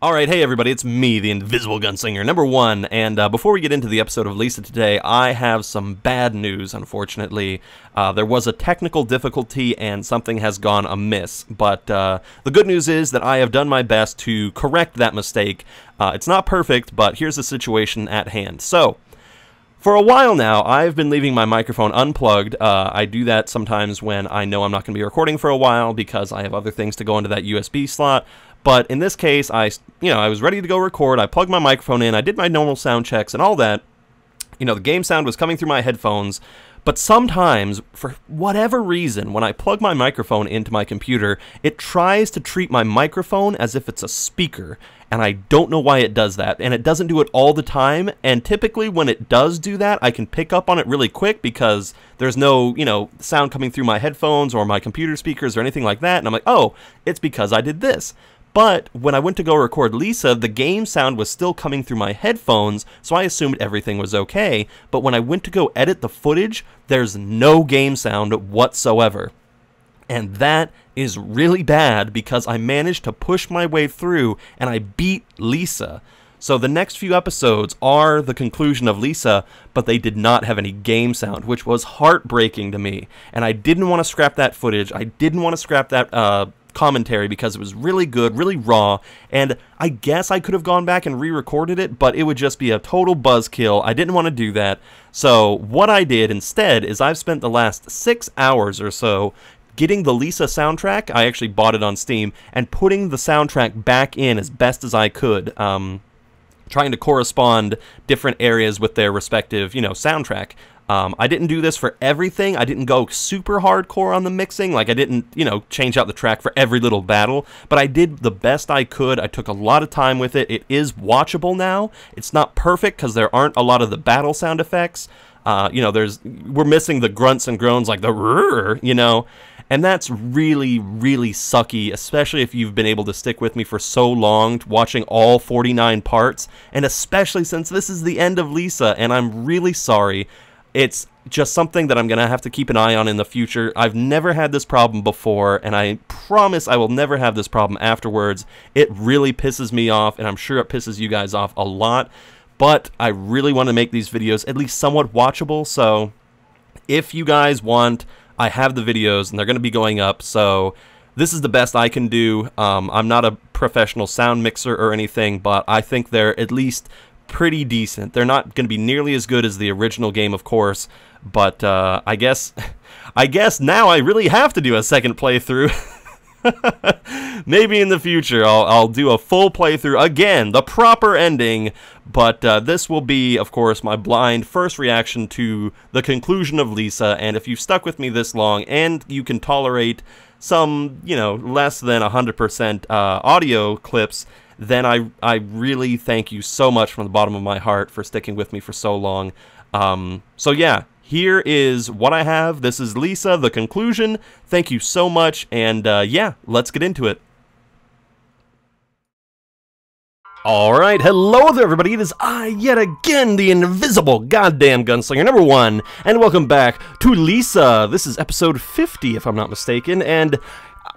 Alright, hey everybody, it's me, the Invisible Gunslinger, number one, and before we get into the episode of Lisa today, I have some bad news, unfortunately. There was a technical difficulty and something has gone amiss, but the good news is that I have done my best to correct that mistake. It's not perfect, but here's the situation at hand. So, for a while now, I've been leaving my microphone unplugged. I do that sometimes when I know I'm not going to be recording for a while because I have other things to go into that USB slot. But in this case, I was ready to go record. I plugged my microphone in. I did my normal sound checks and all that. You know, the game sound was coming through my headphones. But sometimes, for whatever reason, when I plug my microphone into my computer, it tries to treat my microphone as if it's a speaker. And I don't know why it does that. And it doesn't do it all the time. And typically when it does do that, I can pick up on it really quick because there's no, sound coming through my headphones or my computer speakers or anything like that. And I'm like, oh, it's because I did this. But when I went to go record Lisa, the game sound was still coming through my headphones, so I assumed everything was okay. But when I went to go edit the footage, there's no game sound whatsoever. And that is really bad because I managed to push my way through and I beat Lisa. So the next few episodes are the conclusion of Lisa, but they did not have any game sound, which was heartbreaking to me. And I didn't want to scrap that footage. I didn't want to scrap that commentary because it was really good, really raw, and I guess I could have gone back and re-recorded it, but it would just be a total buzzkill. I didn't want to do that. So what I did instead is I've spent the last 6 hours or so getting the Lisa soundtrack. I actually bought it on Steam, and putting the soundtrack back in as best as I could, trying to correspond different areas with their respective, soundtrack. I didn't do this for everything. I didn't go super hardcore on the mixing. Like, I didn't, change out the track for every little battle. But I did the best I could. I took a lot of time with it. It is watchable now. It's not perfect because there aren't a lot of the battle sound effects. We're missing the grunts and groans like the rrrr, and that's really, really sucky, especially if you've been able to stick with me for so long, watching all 49 parts, and especially since this is the end of Lisa, and I'm really sorry. It's just something that I'm going to have to keep an eye on in the future. I've never had this problem before, and I promise I will never have this problem afterwards. It really pisses me off, and I'm sure it pisses you guys off a lot, but I really want to make these videos at least somewhat watchable, so if you guys want, I have the videos, and they're going to be going up, so this is the best I can do. I'm not a professional sound mixer or anything, but I think they're at least pretty decent. They're not going to be nearly as good as the original game, of course, but I guess now I really have to do a second playthrough. Maybe in the future I'll do a full playthrough again, the proper ending, but this will be, of course, my blind first reaction to the conclusion of Lisa. And if you've stuck with me this long and you can tolerate some, less than 100% audio clips, then I really thank you so much from the bottom of my heart for sticking with me for so long. So yeah, here is what I have. This is Lisa, the conclusion. Thank you so much, and yeah, let's get into it. Alright, hello there everybody, it is I, yet again, the Invisible Goddamn Gunslinger, number one, and welcome back to Lisa. This is episode 50, if I'm not mistaken, and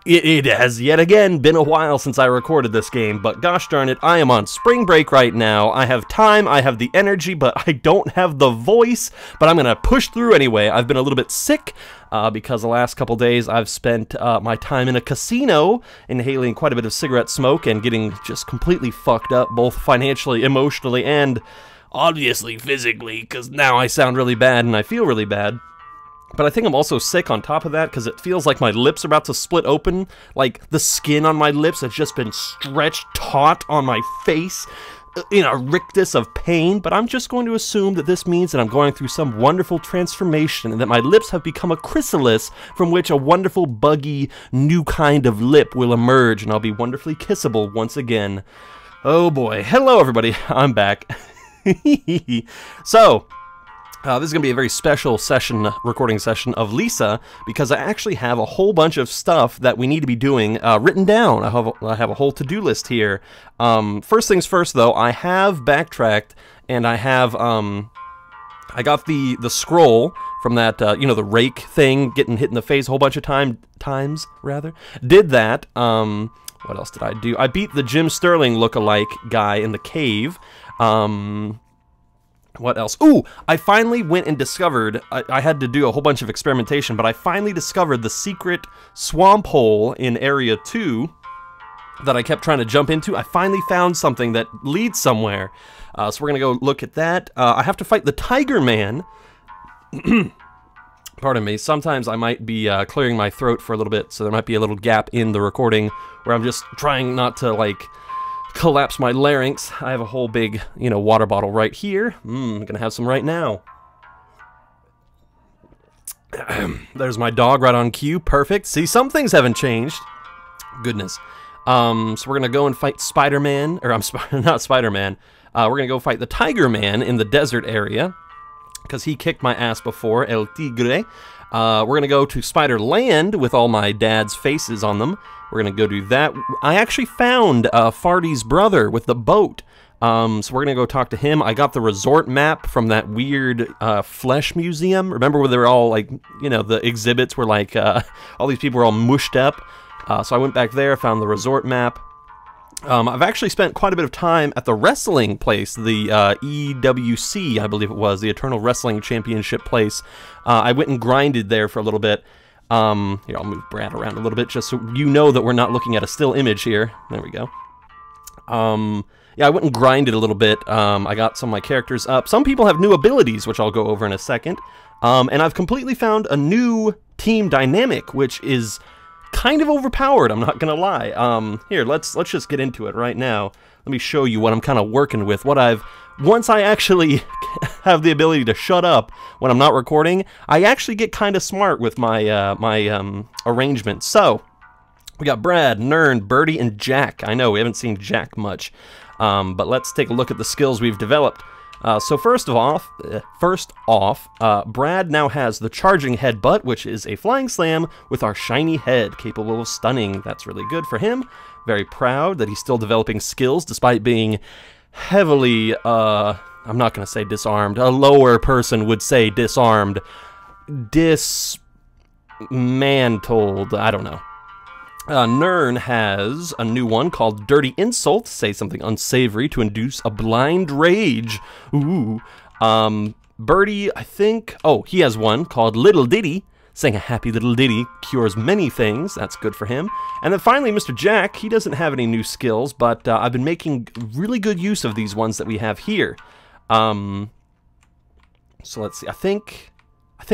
it has yet again been a while since I recorded this game, but gosh darn it, I am on spring break right now. I have time, I have the energy, but I don't have the voice, but I'm gonna push through anyway. I've been a little bit sick because the last couple days I've spent my time in a casino, inhaling quite a bit of cigarette smoke and getting just completely fucked up, both financially, emotionally, and obviously physically, because now I sound really bad and I feel really bad. But I think I'm also sick on top of that because it feels like my lips are about to split open. Like the skin on my lips has just been stretched taut on my face in a rictus of pain. But I'm just going to assume that this means that I'm going through some wonderful transformation and that my lips have become a chrysalis from which a wonderful, buggy, new kind of lip will emerge and I'll be wonderfully kissable once again. Oh boy. Hello everybody. I'm back. So, this is going to be a very special recording session of Lisa, because I actually have a whole bunch of stuff that we need to be doing written down. I have a whole to-do list here. First things first, though, I have backtracked, and I have, I got the scroll from that, the rake thing, getting hit in the face a whole bunch of times, rather. Did that, What else did I do? I beat the Jim Sterling look-alike guy in the cave. What else? Ooh, I finally went and discovered, I had to do a whole bunch of experimentation, but I finally discovered the secret swamp hole in Area 2 that I kept trying to jump into. I finally found something that leads somewhere. So we're going to go look at that. I have to fight the Tiger Man. Pardon me, sometimes I might be clearing my throat for a little bit, so there might be a little gap in the recording where I'm just trying not to, like, collapse my larynx. I have a whole big, you know, water bottle right here. I'm gonna have some right now. There's my dog right on cue. Perfect. See, some things haven't changed. Goodness. So we're gonna go and fight Spider-Man, or not Spider-Man. We're gonna go fight the Tiger Man in the desert area, because he kicked my ass before, El Tigre. We're going to go to Spider Land with all my dad's faces on them. We're going to go do that. I actually found Farty's brother with the boat. So we're going to go talk to him. I got the resort map from that weird flesh museum. Remember where they were all, like, you know, the exhibits were like, all these people were all mushed up. So I went back there, found the resort map. I've actually spent quite a bit of time at the wrestling place, the EWC, I believe it was, the Eternal Wrestling Championship place. I went and grinded there for a little bit. Here, I'll move Brad around a little bit just so you know that we're not looking at a still image here. There we go. Yeah, I went and grinded a little bit. I got some of my characters up. Some people have new abilities, which I'll go over in a second. And I've completely found a new team dynamic, which is kind of overpowered, I'm not gonna lie. Here, let's just get into it right now. Let me show you what I'm kind of working with. Once I actually have the ability to shut up when I'm not recording, I actually get kind of smart with my arrangement. So we got Brad, Nern, Birdie, and Jack. I know we haven't seen Jack much, but let's take a look at the skills we've developed. So first off, Brad now has the charging headbutt, which is a flying slam with our shiny head, capable of stunning. That's really good for him. Very proud that he's still developing skills, despite being heavily, I'm not going to say disarmed. A lower person would say disarmed. Dismantled. I don't know. Nern has a new one called Dirty Insult, say something unsavory to induce a blind rage. Ooh. Birdie, I think, oh, he has one called Little Ditty, saying a happy little ditty cures many things. That's good for him. And then finally, Mr. Jack, he doesn't have any new skills, but I've been making really good use of these ones that we have here. So let's see, I think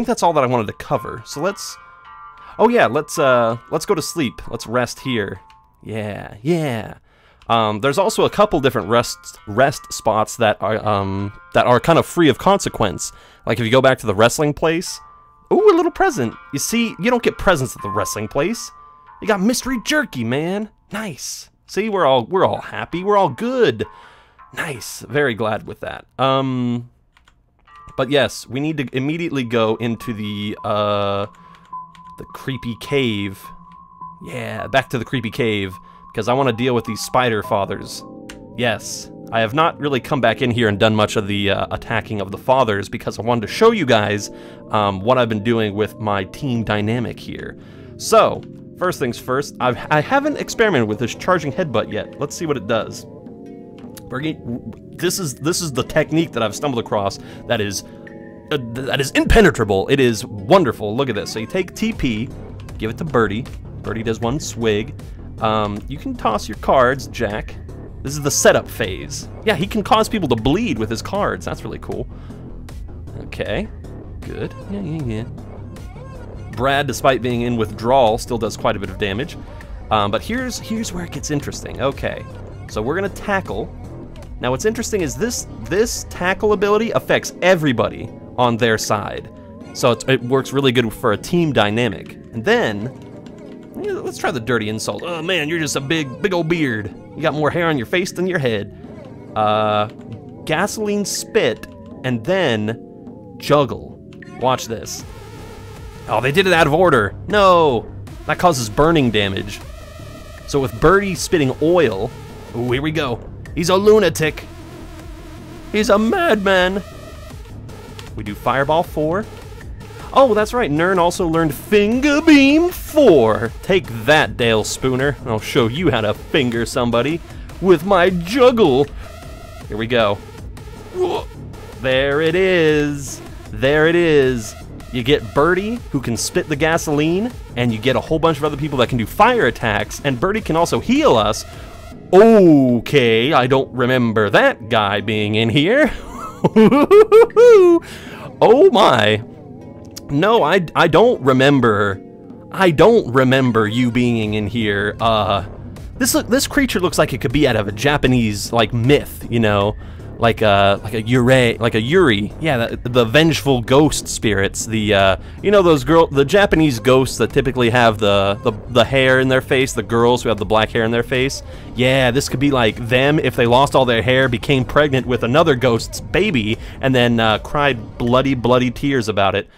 that's all that I wanted to cover. So let's... Oh yeah, let's go to sleep. Let's rest here. Yeah. There's also a couple different rest spots that are kind of free of consequence. Like if you go back to the wrestling place. Ooh, a little present. You see, you don't get presents at the wrestling place. You got mystery jerky, man. Nice. See, we're all happy. We're all good. Nice. Very glad with that. But yes, we need to immediately go into the creepy cave. Yeah, back to the creepy cave, because I want to deal with these spider fathers. Yes, I have not really come back in here and done much of the attacking of the fathers, because I wanted to show you guys what I've been doing with my team dynamic here. So, first things first, I haven't experimented with this charging headbutt yet. Let's see what it does. This is the technique that I've stumbled across that is impenetrable. It is wonderful. Look at this. So you take TP, give it to Birdie. Birdie does one swig. You can toss your cards, Jack. This is the setup phase. Yeah, he can cause people to bleed with his cards. That's really cool. Okay, good. Yeah. Brad, despite being in withdrawal, still does quite a bit of damage. But here's where it gets interesting. Okay, so we're gonna tackle. Now what's interesting is this tackle ability affects everybody on their side. So it works really good for a team dynamic. And then, let's try the Dirty Insult. Oh man, you're just a big old beard. You got more hair on your face than your head. Gasoline Spit, and then Juggle. Watch this. Oh, they did it out of order. No, that causes burning damage. So with Birdie spitting oil, ooh, here we go. He's a lunatic. He's a madman. We do Fireball 4. Oh, that's right, Nern also learned Finger Beam 4. Take that, Dale Spooner. I'll show you how to finger somebody with my juggle. Here we go. There it is. There it is. You get Birdie, who can spit the gasoline, and you get a whole bunch of other people that can do fire attacks, and Birdie can also heal us. Okay, I don't remember that guy being in here. Oh my. No, I don't remember. I don't remember you being in here. This creature looks like it could be out of a Japanese like myth, you know, like a Yūrei. Yeah, the vengeful ghost spirits. The you know the Japanese ghosts that typically have the hair in their face. The girls who have the black hair in their face. Yeah, this could be like them if they lost all their hair, became pregnant with another ghost's baby, and then cried bloody tears about it.